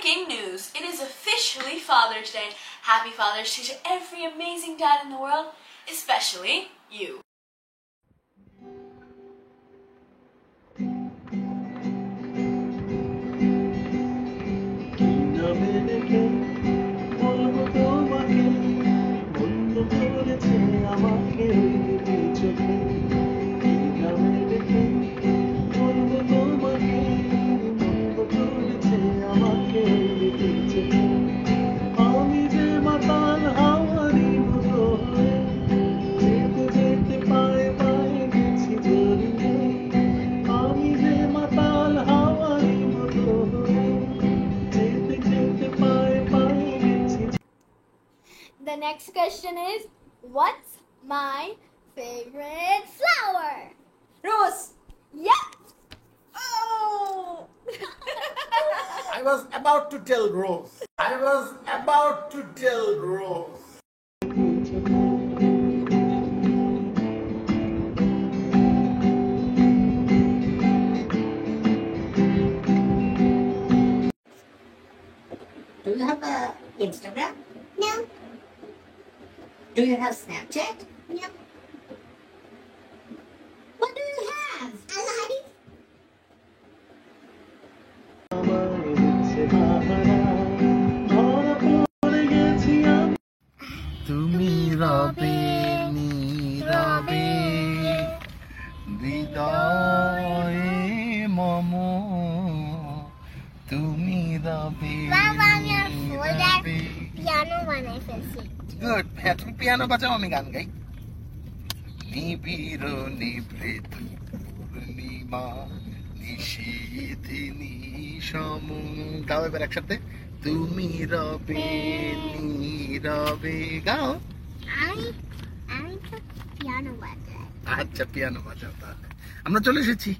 Breaking news! It is officially Father's Day. Happy Father's Day to every amazing dad in the world, especially you. The next question is, what's my favorite flower? Rose. Yep. Oh. I was about to tell Rose. Do you have a Instagram? No. Do you have Snapchat? No. What do you have? A life. তুমি রবে নীরবে হৃদয়ে মম তুমি রবে বাবা, আমি আর folder নীরবে। Piano বানাই ফেলছি। Good. হ্যাঁ, তুমি পিয়ানো বাজাও, আমি গান গাই। নিবিড় নিভৃত পূর্ণিমা নিশীথিনী গাও এবার একসাথে। তুমি রবে নীরবে, গাও। আমি তো পিয়ানো বাজাই। আচ্ছা, পিয়ানো বাজাও তাহলে। আমরা চলে এসেছি।